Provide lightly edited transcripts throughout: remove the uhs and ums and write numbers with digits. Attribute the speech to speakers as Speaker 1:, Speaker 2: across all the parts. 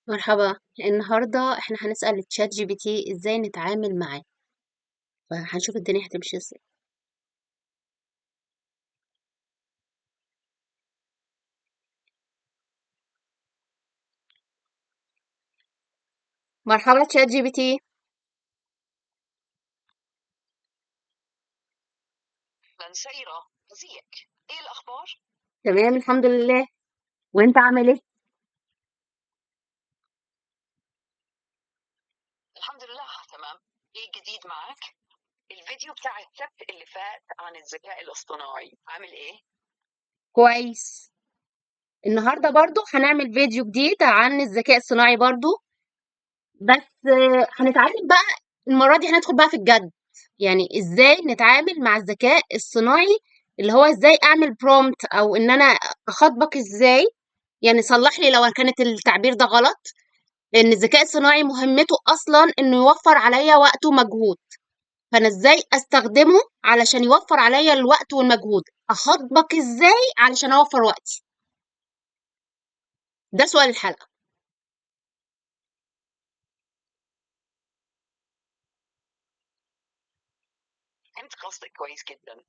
Speaker 1: مرحبا. النهاردة احنا هنسأل تشات جي بي تي ازاي نتعامل معاه، فهنشوف الدنيا هتمشي ازاي. مرحبا تشات جي بي تي.
Speaker 2: سيرة، ازيك؟ ايه الاخبار؟
Speaker 1: تمام الحمد لله. وانت عامل ايه؟
Speaker 2: الحمد لله تمام. ايه جديد معك؟ الفيديو بتاع السبت اللي فات عن الذكاء الاصطناعي عامل ايه؟
Speaker 1: كويس. النهاردة برضو هنعمل فيديو جديد عن الذكاء الصناعي برضو، بس هنتعلم بقى. المرة دي هندخل بقى في الجد، يعني ازاي نتعامل مع الذكاء الصناعي، اللي هو ازاي اعمل برومت او ان انا اخاطبك ازاي. يعني صلح لي لو كانت التعبير ده غلط، لان الذكاء الصناعي مهمته اصلا انه يوفر عليا وقت ومجهود. فانا ازاي استخدمه علشان يوفر عليا الوقت والمجهود؟ اخاطبك ازاي علشان اوفر وقتي؟ ده سؤال الحلقة.
Speaker 2: فهمت قصدك كويس جدا.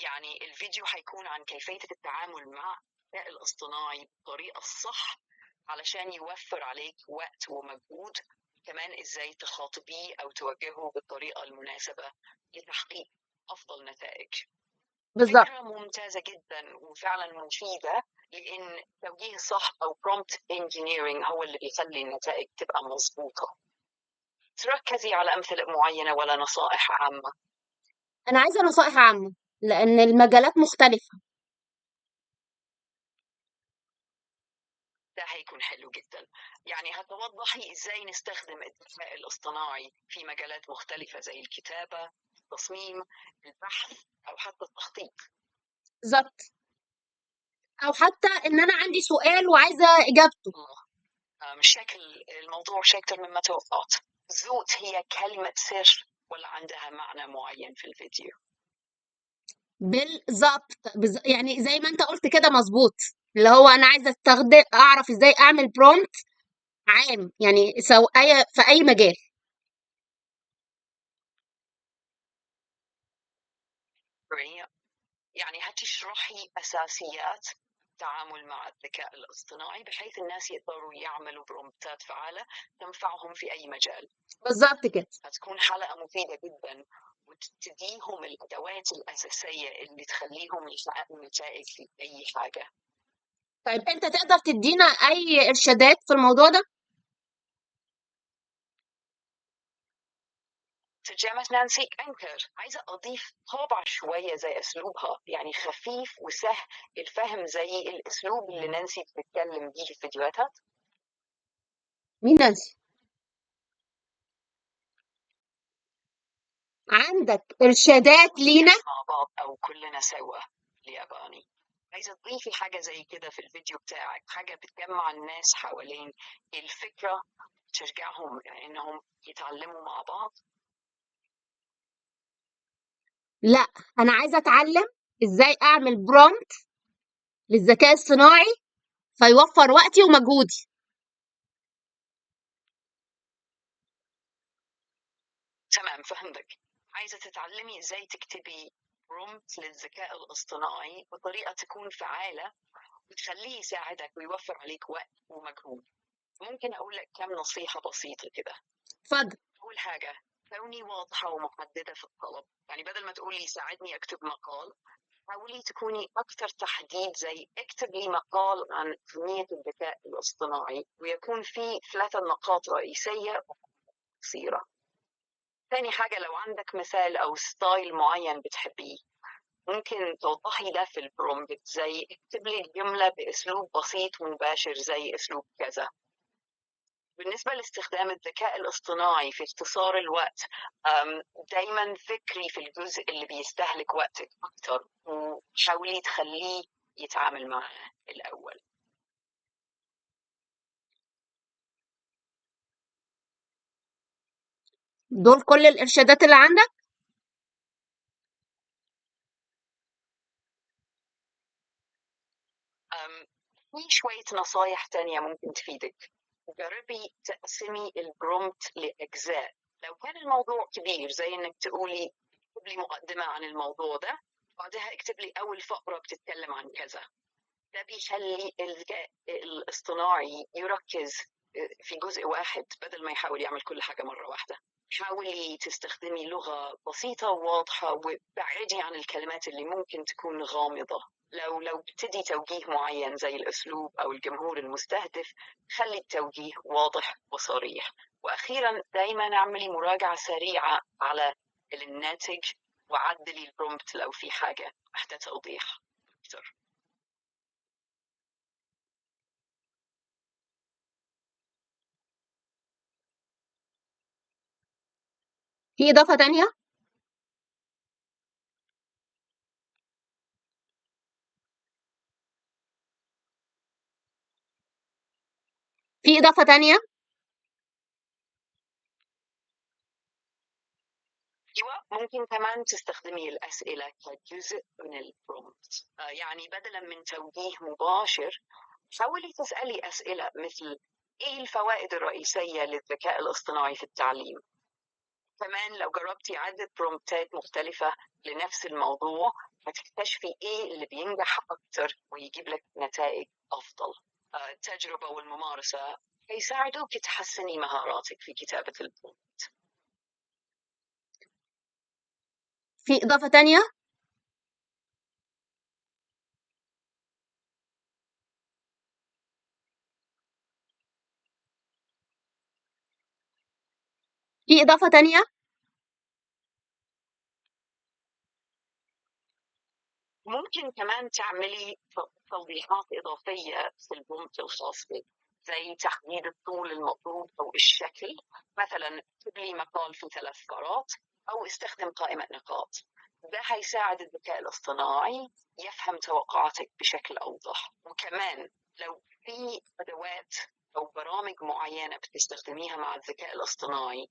Speaker 2: يعني الفيديو هيكون عن كيفية التعامل مع الذكاء الاصطناعي بالطريقة الصح علشان يوفر عليك وقت ومجهود، كمان ازاي تخاطبيه او توجهه بالطريقة المناسبة لتحقيق افضل نتائج.
Speaker 1: بالظبط.
Speaker 2: فكرة ممتازة جدا وفعلا مفيدة، لأن التوجيه الصح أو prompt engineering هو اللي بيخلي النتائج تبقى مظبوطة. تركزي على أمثلة معينة ولا نصائح عامة؟
Speaker 1: انا عايزة نصائح عامة لان المجالات مختلفة.
Speaker 2: ده هيكون حلو جدا. يعني هتوضحي إزاي نستخدم الذكاء الاصطناعي في مجالات مختلفة زي الكتابة، التصميم، البحث، أو حتى التخطيط.
Speaker 1: بالظبط. او حتى ان انا عندي سؤال وعايزة اجابته.
Speaker 2: الله. شكل الموضوع شكل مما توقعت. زوت هي كلمة سر ولا عندها معنى معين في الفيديو؟
Speaker 1: بالظبط. يعني زي ما انت قلت كده مظبوط. اللي هو انا عايزة استخدم اعرف ازاي اعمل برومت عام، يعني في اي مجال.
Speaker 2: يعني هتشرحي أساسيات التعامل مع الذكاء الاصطناعي بحيث الناس يقدروا يعملوا برومبتات فعالة تنفعهم في أي مجال.
Speaker 1: بالظبط كده.
Speaker 2: هتكون حلقة مفيدة جدا، وتديهم الأدوات الأساسية اللي تخليهم يحققوا نتائج في أي حاجة.
Speaker 1: طيب انت تقدر تدينا اي ارشادات في الموضوع ده؟
Speaker 2: ترجمة نانسي أنكر. عايزة أضيف طابع شوية زي أسلوبها، يعني خفيف وسهل الفهم زي الأسلوب اللي نانسي بتتكلم بيه في فيديوهاتها.
Speaker 1: مين نانسي؟ عندك ارشادات لينا؟
Speaker 2: مع بعض أو كلنا سوا الياباني. عايزة تضيفي حاجة زي كده في الفيديو بتاعك، حاجة بتجمع الناس حوالين الفكرة، تشجعهم إنهم يتعلموا مع بعض.
Speaker 1: لا، انا عايزه اتعلم ازاي اعمل برومت للذكاء الصناعي فيوفر وقتي ومجهودي.
Speaker 2: تمام فهمتك. عايزة تتعلمي إزاي تكتبي برومبت للذكاء الاصطناعي بطريقة تكون فعالة وتخليه يساعدك ويوفر عليك وقت ومجهود. ممكن أقول لك كم نصيحة بسيطة كده.
Speaker 1: اتفضل.
Speaker 2: أول حاجة، كوني واضحة ومحددة في الطلب. يعني بدل ما تقولي ساعدني أكتب مقال، حاولي تكوني أكثر تحديد، زي اكتب لي مقال عن أهمية الذكاء الاصطناعي، ويكون في 3 نقاط رئيسية قصيرة. ثاني حاجة، لو عندك مثال أو ستايل معين بتحبيه، ممكن توضحي ده في البرومبت، زي اكتب لي الجملة بأسلوب بسيط ومباشر زي أسلوب كذا. بالنسبة لاستخدام الذكاء الاصطناعي في اختصار الوقت، دايما فكري في الجزء اللي بيستهلك وقتك أكتر، وحاولي تخليه يتعامل معه الأول.
Speaker 1: دول كل الارشادات اللي عندك؟
Speaker 2: في شوية نصايح تانية ممكن تفيدك. جربي تقسمي البرومبت لأجزاء. لو كان الموضوع كبير زي إنك تقولي اكتب لي مقدمة عن الموضوع ده، بعدها اكتب لي أول فقرة بتتكلم عن كذا. ده بيخلي الذكاء الاصطناعي يركز في جزء واحد بدل ما يحاول يعمل كل حاجة مرة واحدة. حاولي تستخدمي لغة بسيطة وواضحة، وابعدي عن الكلمات اللي ممكن تكون غامضة. لو بتدي توجيه معين زي الأسلوب أو الجمهور المستهدف، خلي التوجيه واضح وصريح. وأخيرا دايما اعملي مراجعة سريعة على الناتج، وعدلي البرومبت لو في حاجة محتاجة توضيح أكتر.
Speaker 1: في إضافة تانية؟ في إضافة تانية؟
Speaker 2: أيوة، ممكن كمان تستخدمي الأسئلة كجزء من البرومبت. يعني بدلا من توجيه مباشر، حاولي تسألي أسئلة مثل إيه الفوائد الرئيسية للذكاء الاصطناعي في التعليم؟ كمان لو جربتي عدة برومبتات مختلفة لنفس الموضوع، هتكتشفي إيه اللي بينجح أكتر ويجيب لك نتائج أفضل. التجربة والممارسة هيساعدوك تحسني مهاراتك في كتابة البرومبت.
Speaker 1: في إضافة تانية؟ في إضافة تانية؟
Speaker 2: ممكن كمان تعملي توضيحات إضافية في البرومبت الخاص بك، زي تحديد الطول المطلوب أو الشكل. مثلا اكتب لي مقال في 3 فقرات، أو استخدم قائمة نقاط. ده هيساعد الذكاء الاصطناعي يفهم توقعاتك بشكل أوضح. وكمان لو في أدوات أو برامج معينة بتستخدميها مع الذكاء الاصطناعي،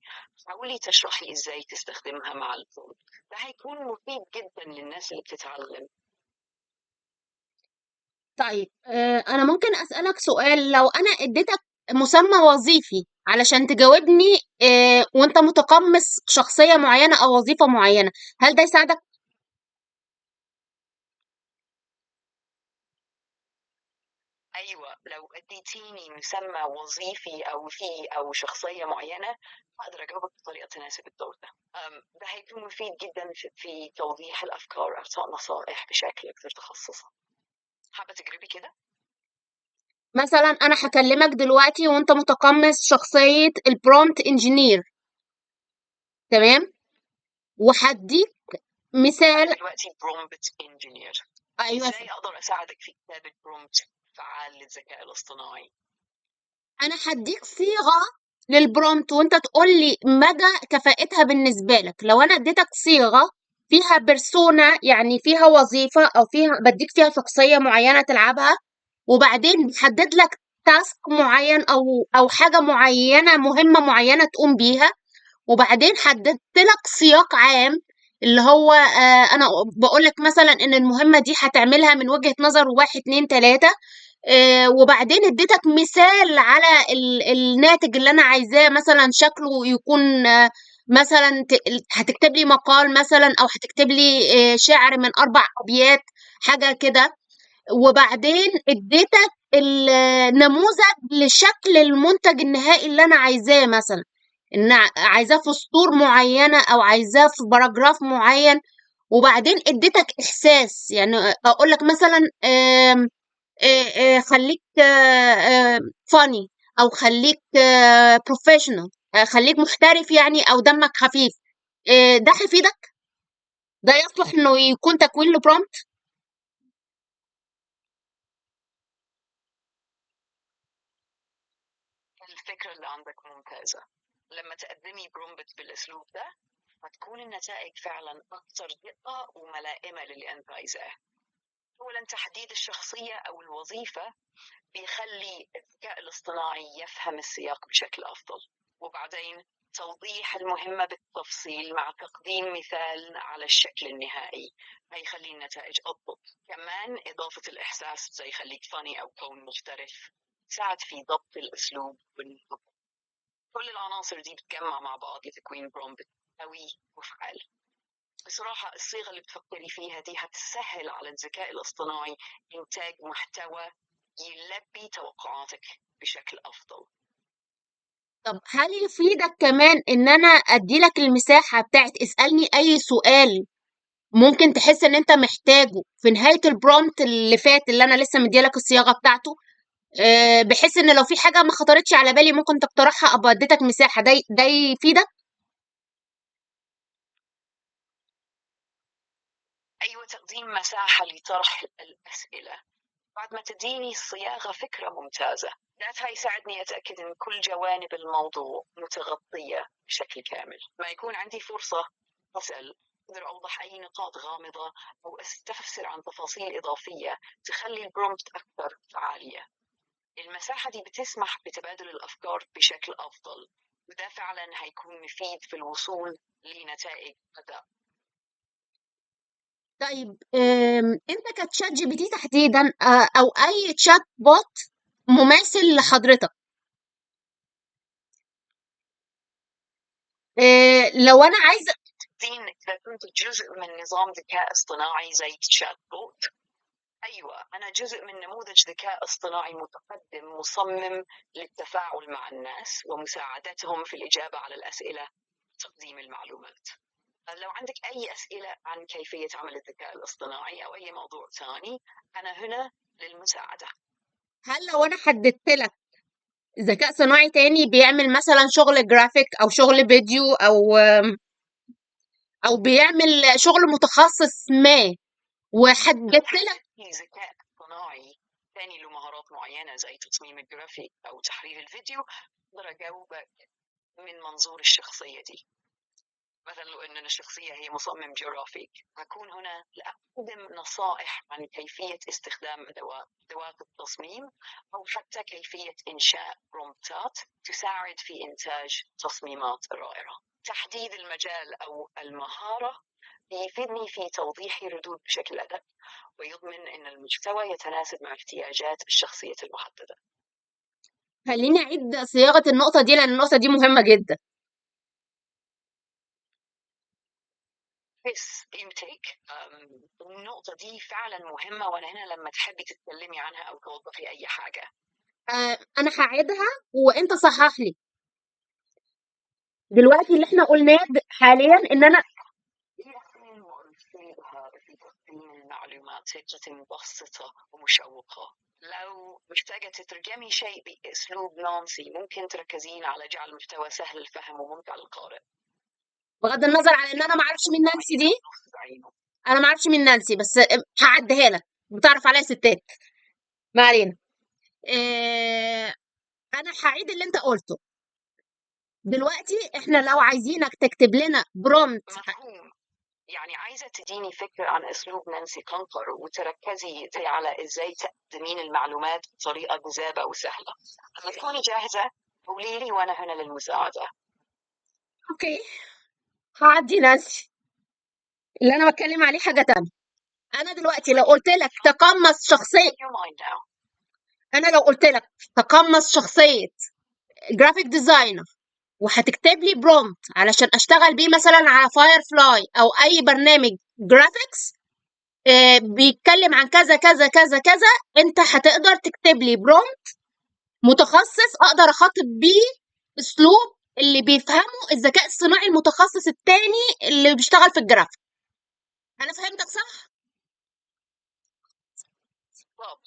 Speaker 2: حاولي تشرحي إزاي تستخدمها مع البرومبت. ده هيكون مفيد جدا للناس اللي بتتعلم.
Speaker 1: طيب أنا ممكن أسألك سؤال؟ لو أنا اديتك مسمى وظيفي علشان تجاوبني وأنت متقمص شخصية معينة أو وظيفة معينة، هل ده يساعدك؟
Speaker 2: أيوة، لو اديتيني مسمى وظيفي أو شخصية معينة، أقدر أجاوبك بطريقة تناسب الدور ده. ده هيكون مفيد جدا في توضيح الأفكار، إعطاء نصائح بشكل أكثر تخصصا. حابة تجربي كده؟
Speaker 1: مثلا أنا هكلمك دلوقتي وأنت متقمص شخصية البرومت انجينير، تمام؟ وهديك مثال.
Speaker 2: دلوقتي برومبت انجينير.
Speaker 1: أيوه،
Speaker 2: إزاي أقدر أساعدك في كتابة برومبت فعال للذكاء الاصطناعي؟
Speaker 1: أنا هديك صيغة للبرومت وأنت تقول لي مدى كفاءتها بالنسبة لك. لو أنا اديتك صيغة فيها بيرسونا، يعني فيها وظيفة أو فيها بديك فيها شخصية معينة تلعبها، وبعدين بحدد لك تاسك معين أو حاجة معينة، مهمة معينة تقوم بيها، وبعدين حددت لك سياق عام اللي هو أنا بقول لك مثلا إن المهمة دي هتعملها من وجهة نظر واحد اتنين تلاتة، وبعدين اديتك مثال على الناتج اللي انا عايزاه، مثلا شكله يكون مثلا هتكتب لي مقال مثلا، او هتكتب لي شعر من 4 ابيات، حاجه كده. وبعدين اديتك النموذج لشكل المنتج النهائي اللي انا عايزاه، مثلا ان عايزاه في سطور معينه او عايزاه في باراجراف معين. وبعدين اديتك احساس، يعني اقول لك مثلا خليك فاني، او خليك بروفيشنال، خليك محترف يعني، او دمك خفيف. ده هيفيدك؟ ده يصلح انه يكون تكوين لبرومبت؟
Speaker 2: الفكرة اللي عندك ممتازة. لما تقدمي برومبت بالأسلوب ده، هتكون النتائج فعلا أكثر دقة وملائمة للي أنت عايزاه. أولا، تحديد الشخصية أو الوظيفة بيخلي الذكاء الاصطناعي يفهم السياق بشكل أفضل. وبعدين توضيح المهمة بالتفصيل مع تقديم مثال على الشكل النهائي هيخلي النتائج أضبط. كمان إضافة الإحساس زي خليك فاني أو كون محترف تساعد في ضبط الأسلوب والنطق. كل العناصر دي بتجمع مع بعض لتكوين برومبت قوي وفعال. بصراحة الصيغة اللي بتفكري فيها دي هتسهل على الذكاء الاصطناعي إنتاج محتوى يلبي توقعاتك بشكل أفضل.
Speaker 1: طب هل يفيدك كمان ان انا ادي لك المساحة بتاعت اسألني اي سؤال ممكن تحس ان انت محتاجه في نهاية البرومت اللي فات اللي انا لسه مديلك الصياغة بتاعته، بحيث ان لو في حاجة ما خطرتش على بالي ممكن تقترحها ابقى اديتك مساحة، ده يفيدك؟
Speaker 2: أيوة، تقديم مساحة لطرح الأسئلة بعد ما تديني الصياغة فكرة ممتازة. ده هيساعدني أتأكد أن كل جوانب الموضوع متغطية بشكل كامل. ما يكون عندي فرصة أسأل، أقدر أوضح أي نقاط غامضة أو أستفسر عن تفاصيل إضافية تخلي البرومبت أكثر فعالية. المساحة دي بتسمح بتبادل الأفكار بشكل أفضل، وده فعلا هيكون مفيد في الوصول لنتائج أداء.
Speaker 1: طيب انت كتشات جي بي تي تحديدا او اي تشات بوت مماثل لحضرتك، لو انا عايزه
Speaker 2: إذا كنت جزء من نظام ذكاء اصطناعي زي تشات بوت، أيوة أنا جزء من نموذج ذكاء اصطناعي متقدم مصمم للتفاعل مع الناس ومساعدتهم في الإجابة على الأسئلة وتقديم المعلومات. لو عندك أي أسئلة عن كيفية عمل الذكاء الاصطناعي أو أي موضوع ثاني، أنا هنا للمساعدة.
Speaker 1: هل لو انا حددت لك ذكاء صناعي تاني بيعمل مثلا شغل جرافيك او شغل فيديو او بيعمل شغل متخصص ما وحددت لك
Speaker 2: في ذكاء صناعي ثاني له مهارات معينة زي تصميم الجرافيك أو تحرير الفيديو، أقدر أجاوبك من منظور الشخصية دي. مثلا لو أن الشخصية هي مصمم جرافيك، أكون هنا لأقدم نصائح عن كيفية استخدام أدوات التصميم أو حتى كيفية إنشاء برومبتات تساعد في إنتاج تصميمات رائعة. تحديد المجال أو المهارة يفيدني في توضيح ردود بشكل أدق ويضمن أن المحتوى يتناسب مع احتياجات الشخصية المحددة.
Speaker 1: خليني اعيد صياغه النقطه دي لان النقطه دي مهمه جدا.
Speaker 2: بس intake النقطة دي فعلا مهمة، وأنا هنا لما تحبي تتكلمي عنها أو توضحي أي حاجة.
Speaker 1: انا هعيدها وانت صحح لي. دلوقتي اللي احنا قلناه حاليا ان انا
Speaker 2: يحسن وأرشدها في تقديم المعلومات بطريقة مبسطة ومشوقة. لو محتاجة تترجمي شيء بأسلوب نانسي، ممكن تركزين على جعل المحتوى سهل الفهم وممتع للقارئ.
Speaker 1: بغض النظر عن ان انا ما اعرفش مين نانسي دي، انا ما اعرفش مين نانسي بس هعديها لك، بتعرف عليها ستات، ما علينا. انا هعيد اللي انت قلته. دلوقتي احنا لو عايزينك تكتب لنا برومت.
Speaker 2: مفهوم. يعني عايزة تديني فكرة عن أسلوب نانسي قنقر وتركزي على إزاي تقدمين المعلومات بطريقة جذابة وسهلة. لما تكوني جاهزة قولي لي وأنا هنا للمساعدة.
Speaker 1: اوكي، هعدي نانسي. اللي انا بتكلم عليه حاجة تانية. انا دلوقتي لو قلت لك تقمص شخصية انا لو قلت لك تقمص شخصية جرافيك ديزاينر وهتكتب لي برومت علشان اشتغل بيه مثلا على فاير فلاي او اي برنامج جرافيكس بيتكلم عن كذا كذا كذا كذا، انت هتقدر تكتب لي برومت متخصص اقدر اخاطب بيه اسلوب اللي بيفهمه الذكاء الصناعي المتخصص التاني اللي بيشتغل في الجرافيك. انا فهمتك صح؟
Speaker 2: طب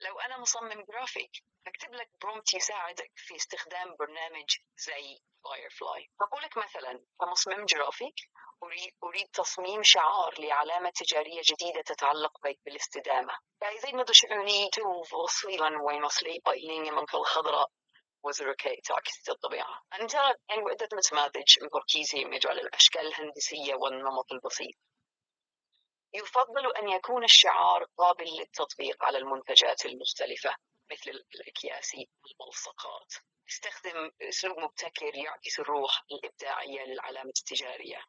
Speaker 2: لو أنا مصمم جرافيك أكتب لك برومت يساعدك في استخدام برنامج زي فايرفلاي. أقولك مثلا كمصمم جرافيك أريد تصميم شعار لعلامة تجارية جديدة تتعلق بالاستدامة. فإذا ندشعني توصيلا وينصلي لينيا من الخضراء وزركي تعكس الطبيعة. أنت يعني وعدة متماذج مركزي على الأشكال الهندسية والنمط البسيط. يفضل أن يكون الشعار قابل للتطبيق على المنتجات المختلفة مثل الأكياس والملصقات. استخدم أسلوب مبتكر يعكس الروح الإبداعية للعلامة التجارية.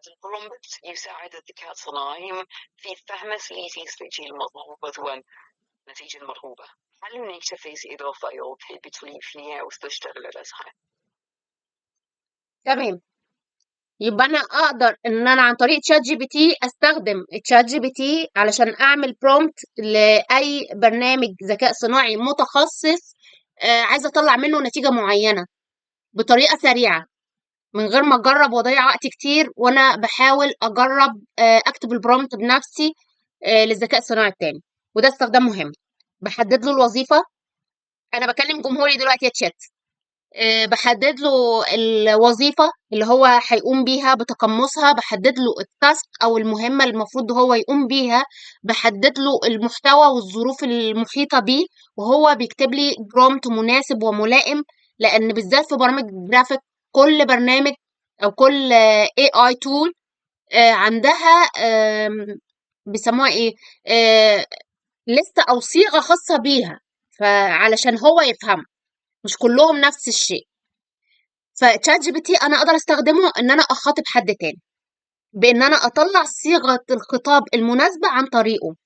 Speaker 2: البرومبت يساعد الذكاء الصناعي في فهم سليتي المضمون النتيجة المرغوبة. هل إنك تفيز إضافة أو تحبي تضيفيها وتشتغل عليها؟
Speaker 1: تمام. يبقى انا اقدر ان انا عن طريق تشات جي بي تي استخدم تشات جي بي تي علشان اعمل برومبت لاي برنامج ذكاء صناعي متخصص، عايزه اطلع منه نتيجه معينه بطريقه سريعه، من غير ما اجرب واضيع وقت كتير وانا بحاول اجرب اكتب البرومبت بنفسي للذكاء الصناعي التاني. وده استخدام مهم. بحدد له الوظيفه. انا بكلم جمهوري دلوقتي يا تشات. بحدد له الوظيفة اللي هو هيقوم بيها بتقمصها، بحدد له التاسك أو المهمة اللي المفروض هو يقوم بيها، بحدد له المحتوى والظروف المحيطة بيه، وهو بيكتب لي برومت مناسب وملائم. لأن بالذات في برامج جرافيك، كل برنامج أو كل AI tool عندها بيسموها ايه، لستة أو صيغة خاصة بيها، فعلشان هو يفهم مش كلهم نفس الشيء. فChat GPT أنا أقدر أستخدمه إن أنا أخاطب حد تاني، بإن أنا أطلّع صيغة الخطاب المناسبة عن طريقه،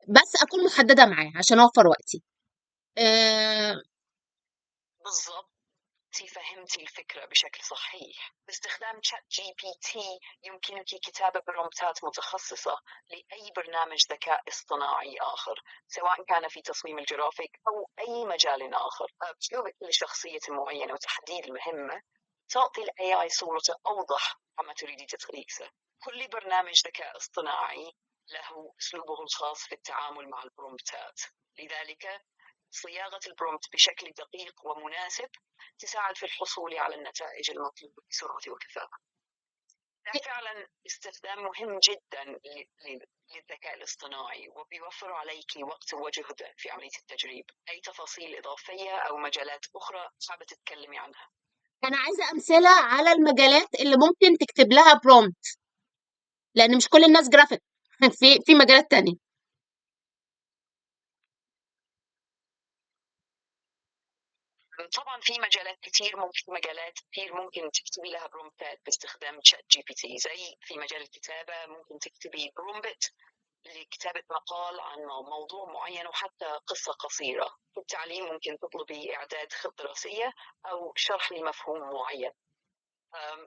Speaker 1: بس أكون محددة معاه عشان أوفّر وقتي. آآ
Speaker 2: بالضبط. فهمتِ الفكرة بشكل صحيح. باستخدام ChatGPT يمكنك كتابة برومبتات متخصصة لأي برنامج ذكاء اصطناعي آخر، سواء كان في تصميم الجرافيك أو أي مجال آخر. بأسلوبك لشخصية معينة وتحديد المهمة، تعطي الAI صورة أوضح عما تريدي تدريسه. كل برنامج ذكاء اصطناعي له أسلوبه الخاص في التعامل مع البرومبتات، لذلك صياغة البرومبت بشكل دقيق ومناسب تساعد في الحصول على النتائج المطلوبة بسرعة وكفاءة. ده فعلا استخدام مهم جدا للذكاء الاصطناعي، وبيوفر عليك وقت وجهد في عملية التجريب. أي تفاصيل إضافية أو مجالات أخرى حابة تتكلمي عنها؟
Speaker 1: أنا عايزة أمثلة على المجالات اللي ممكن تكتب لها prompt، لإن مش كل الناس graphic في مجالات تانية.
Speaker 2: طبعا في مجالات كتير ممكن تكتبي لها برومبتات باستخدام تشات جي بي تي. زي في مجال الكتابة ممكن تكتبي برومبت لكتابة مقال عن موضوع معين وحتى قصة قصيرة. في التعليم ممكن تطلبي إعداد خطة دراسية أو شرح لمفهوم معين.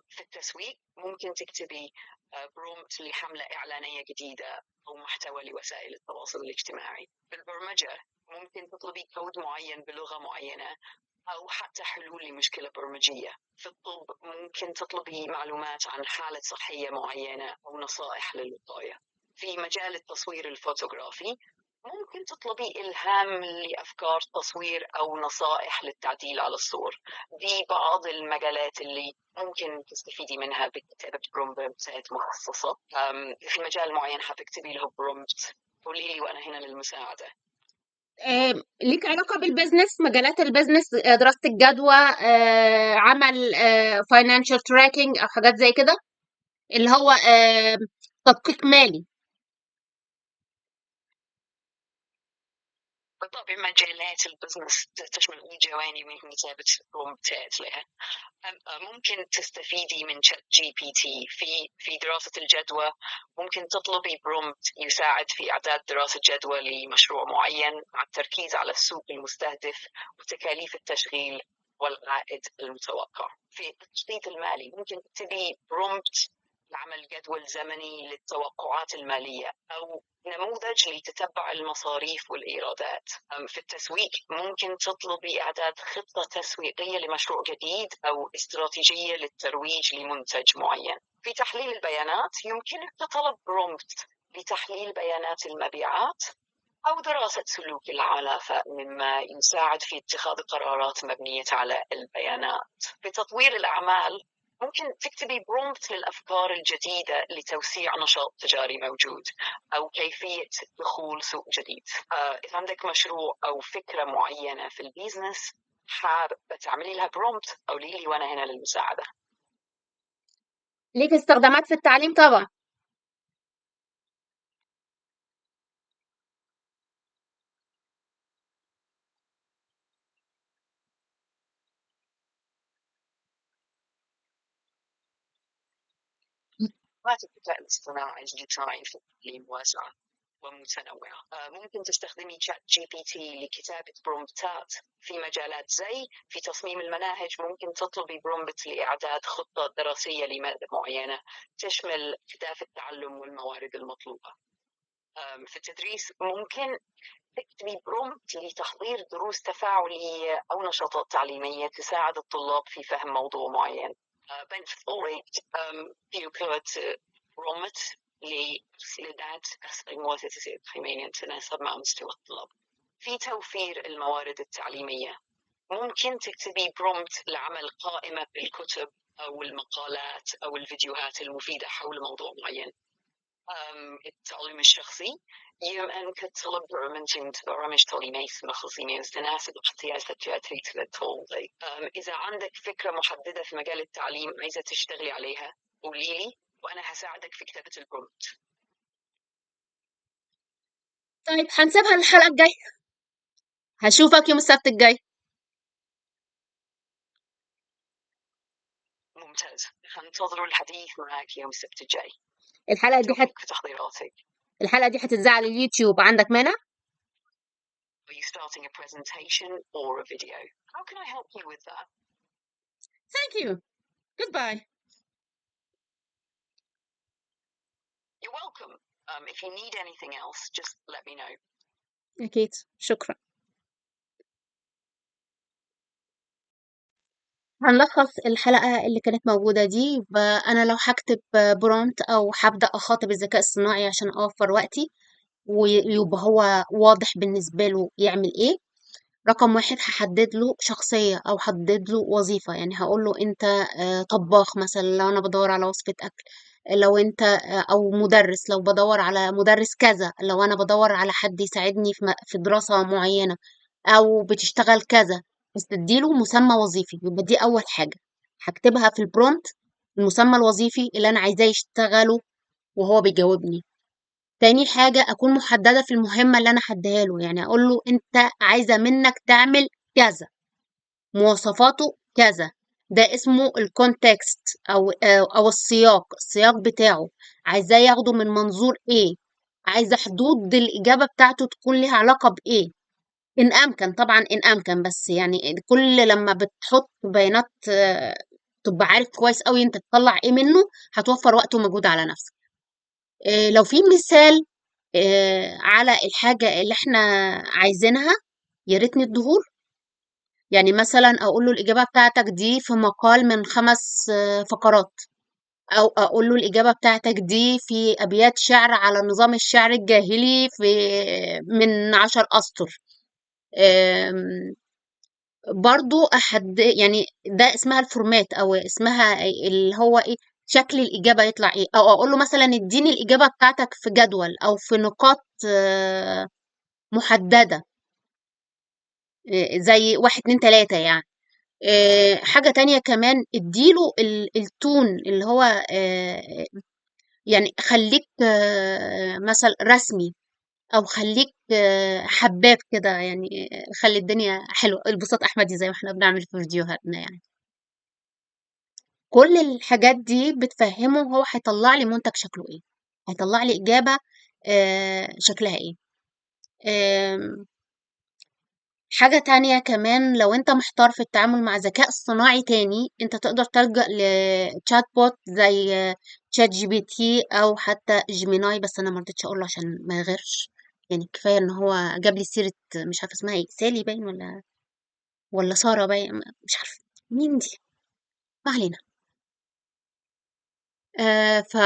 Speaker 2: في التسويق ممكن تكتبي برومبت لحملة إعلانية جديدة أو محتوى لوسائل التواصل الاجتماعي. في البرمجة ممكن تطلبي كود معين بلغة معينة أو حتى حلول لمشكلة برمجية. في الطب ممكن تطلبي معلومات عن حالة صحية معينة أو نصائح للوقاية. في مجال التصوير الفوتوغرافي ممكن تطلبي إلهام لأفكار تصوير أو نصائح للتعديل على الصور. دي بعض المجالات اللي ممكن تستفيدي منها بكتابة برومبتات مخصصة. في مجال معين حابة تكتبي له برومبت، قولي لي وأنا هنا للمساعدة.
Speaker 1: ليك علاقة بالbusiness، مجالات الbusiness، دراسة الجدوى، عمل financial tracking أو حاجات زي كده، اللي هو تدقيق مالي.
Speaker 2: بالطبع مجالات البزنس تشمل أي جوانب من كتابة برومبتات لها. ممكن تستفيدي من شات جي بي تي في دراسة الجدوى. ممكن تطلبي برومبت يساعد في إعداد دراسة جدوى لمشروع معين مع التركيز على السوق المستهدف وتكاليف التشغيل والعائد المتوقع. في التخطيط المالي ممكن تكتبي برومبت لعمل جدول زمني للتوقعات المالية أو نموذج لتتبع المصاريف والإيرادات. في التسويق ممكن تطلبي إعداد خطة تسويقية لمشروع جديد أو استراتيجية للترويج لمنتج معين. في تحليل البيانات يمكنك طلب برومبت لتحليل بيانات المبيعات أو دراسة سلوك العملاء، مما يساعد في اتخاذ قرارات مبنية على البيانات. في تطوير الأعمال ممكن تكتبي برومبت للأفكار الجديدة لتوسيع نشاط تجاري موجود أو كيفية دخول سوق جديد. إذا عندك مشروع أو فكرة معينة في البيزنس حابة تعملي لها برومبت، قولي لي وأنا هنا للمساعدة.
Speaker 1: ليك استخدامات في التعليم طبعا.
Speaker 2: أدوات الذكاء الاصطناعي في التعليم واسعة. ومتنوعة. ممكن تستخدمي شات جي بي تي لكتابة برومبتات في مجالات زي في تصميم المناهج. ممكن تطلبي برومبت لإعداد خطة دراسية لمادة معينة تشمل أهداف التعلم والموارد المطلوبة. في التدريس ممكن تكتبي برومبت لتحضير دروس تفاعلية أو نشاطات تعليمية تساعد الطلاب في فهم موضوع معين. بنفوريت بيوكلت برومبت لإعداد أسئلة تعليمية تناسب مع مستوى الطلاب. في توفير الموارد التعليمية ممكن تكتبي برومبت لعمل قائمة بالكتب أو المقالات أو الفيديوهات المفيدة حول موضوع معين. التعلم الشخصي يمكنك طلب برامج تعليمية مخصوصة تناسب احتياجات الطالب. إذا عندك فكرة محددة في مجال التعليم عايزة تشتغلي عليها قولي لي وأنا هساعدك في كتابة البرومبت.
Speaker 1: طيب هنسيبها للحلقة الجاية. هشوفك يوم السبت الجاي.
Speaker 2: ممتاز، هنتظر الحديث معك يوم السبت الجاي.
Speaker 1: الحلقة دي
Speaker 2: توفيق في تحضيراتك.
Speaker 1: الحلقة دي هتتذاع على اليوتيوب، عندك مانع؟
Speaker 2: Are you starting a presentation or a video? How can I help you with that?
Speaker 1: Thank you. Goodbye.
Speaker 2: You're welcome. If you need anything else, just let me know.
Speaker 1: أكيد، شكرا. هنلخص الحلقة اللي كانت موجودة دي. أنا لو هكتب برومت أو هبدأ أخاطب الذكاء الصناعي عشان أوفر وقتي ويبقى هو واضح بالنسبة له يعمل إيه، رقم واحد هحدد له شخصية أو هحدد له وظيفة. يعني هقول له أنت طباخ مثلا لو أنا بدور على وصفة أكل، لو أنت أو مدرس لو بدور على مدرس كذا، لو أنا بدور على حد يساعدني في دراسة معينة، أو بتشتغل كذا. بس تديله مسمى وظيفي. يبقى دي أول حاجة هكتبها في البرومت، المسمى الوظيفي اللي أنا عايزاه يشتغله وهو بيجاوبني. تاني حاجة أكون محددة في المهمة اللي أنا هديها له. يعني أقول له أنت عايزة منك تعمل كذا، مواصفاته كذا. ده اسمه الكونتكست أو السياق بتاعه. عايزاه ياخده من منظور إيه، عايزة حدود الإجابة بتاعته تكون لها علاقة بإيه، إن أمكن طبعا، إن أمكن. بس يعني كل لما بتحط بيانات تبقى عارف كويس قوي أنت تطلع إيه منه، هتوفر وقت ومجهود على نفسك. لو في مثال على الحاجة اللي احنا عايزينها يا ريت نديهوله. يعني مثلا اقول له الاجابة بتاعتك دي في مقال من 5 فقرات، او اقول له الاجابة بتاعتك دي في ابيات شعر على نظام الشعر الجاهلي من 10 اسطر. آم، برضو يعني ده اسمها الفورمات او اسمها اللي هو ايه، شكل الإجابة يطلع ايه. او اقول له مثلا اديني الإجابة بتاعتك في جدول او في نقاط محددة، زي 1 2 3 يعني. حاجة تانية كمان اديله التون اللي هو يعني خليك مثلا رسمي، او خليك حباب كده يعني. خلي الدنيا حلوة، البساط احمدي زي ما احنا بنعمل في فيديوهاتنا يعني. كل الحاجات دي بتفهمه هو هيطلع لي منتج شكله ايه، هيطلع لي اجابة شكلها ايه. آم، حاجة تانية كمان، لو انت محتار في التعامل مع ذكاء صناعي تاني، انت تقدر تلجأ لتشات بوت زي تشات جي بي تي او حتى جيميناي. بس انا مرضتش اقوله عشان ما يغيرش. يعني كفاية ان هو جاب لي سيرة مش عارفة اسمها ايه، سالي باين ولا سارة باين، مش عارفة مين دي، ما علينا. ف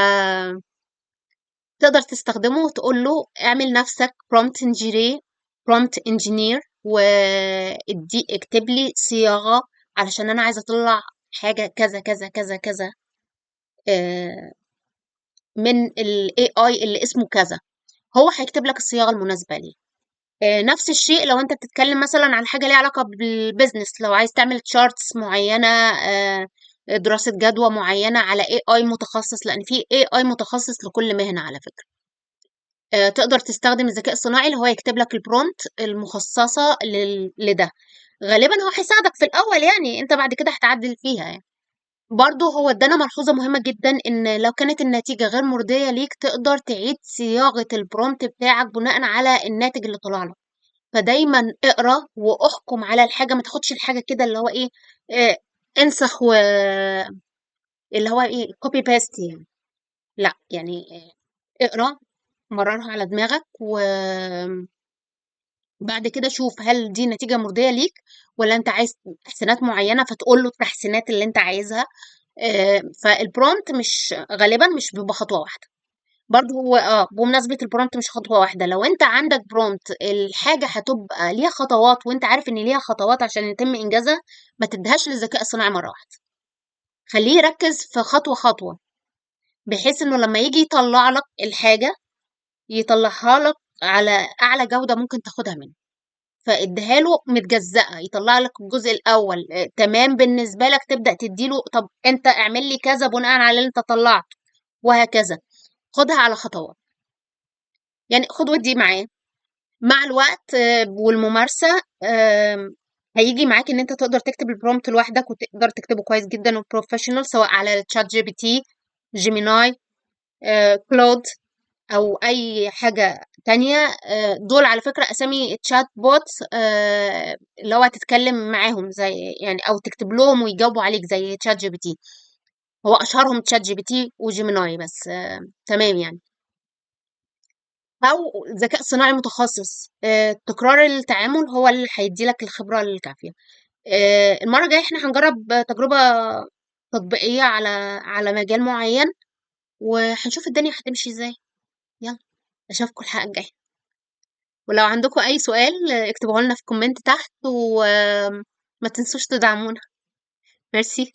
Speaker 1: تقدر تستخدمه وتقول له اعمل نفسك prompt engineer وادي اكتب لي صياغة علشان انا عايزة اطلع حاجة كذا كذا كذا كذا آه، من ال AI اللي اسمه كذا. هو هيكتب لك الصياغة المناسبة ليه. نفس الشيء لو انت بتتكلم مثلا عن حاجة ليها علاقة بالبيزنس، لو عايز تعمل تشارتس معينة، دراسة جدوى معينة على AI متخصص، لان في AI متخصص لكل مهنة على فكرة. تقدر تستخدم الذكاء الصناعي اللي هو يكتب لك البرومت المخصصة لده. غالبا هو هيساعدك في الأول، يعني انت بعد كده هتعدل فيها يعني. برضه هو ادانا ملحوظة مهمة جدا، ان لو كانت النتيجة غير مرضية ليك تقدر تعيد صياغة البرومت بتاعك بناء على الناتج اللي طلع لك. فدايما اقرا واحكم على الحاجة، ما تاخدش الحاجة كده اللي هو ايه، اه انسخ و اللي هو ايه كوبي بيست يعني. لا يعني اقرا، مررها على دماغك، وبعد كده شوف هل دي نتيجة مرضية ليك، ولا انت عايز تحسينات معينة فتقول له التحسينات اللي انت عايزها. فالبرومت مش غالبا مش بيبقى خطوة واحدة. برضه هو بمناسبة البرومت مش خطوة واحدة، لو انت عندك برومت الحاجة هتبقى ليها خطوات وانت عارف ان ليها خطوات عشان يتم انجازها، ما تديهاش للذكاء الصناعي مرة واحدة. خليه يركز في خطوة خطوة، بحيث انه لما يجي يطلع لك الحاجة يطلعها لك على اعلى جودة ممكن تاخدها منه. فاديها له متجزأة، يطلع لك الجزء الاول تمام بالنسبة لك، تبدأ تديله طب انت اعمل لي كذا بناء على اللي انت طلعته، وهكذا. خدها على خطوات، يعني خد ودي معاه. مع الوقت والممارسة هيجي معاك ان انت تقدر تكتب البرومت لوحدك، وتقدر تكتبه كويس جدا وبروفيشنال، سواء على تشات جي بي تي، جيميناي، كلود، او اي حاجة تانية. دول على فكرة اسامي تشات بوت، اللي هو هتتكلم معاهم زي يعني، او تكتب لهم ويجاوبوا عليك زي تشات جي بي تي. هو اشهرهم تشات جي بي تي وجيميناي، بس تمام يعني. او ذكاء صناعي متخصص، تكرار التعامل هو اللي هيدي لك الخبرة الكافية. المرة الجاية احنا هنجرب تجربة تطبيقية على مجال معين، وهنشوف الدنيا هتمشي ازاي. يلا، اشوفكم الحلقة الجاية. ولو عندكم اي سؤال اكتبوه لنا في كومنت تحت، وما تنسوش تدعمونا. ميرسي.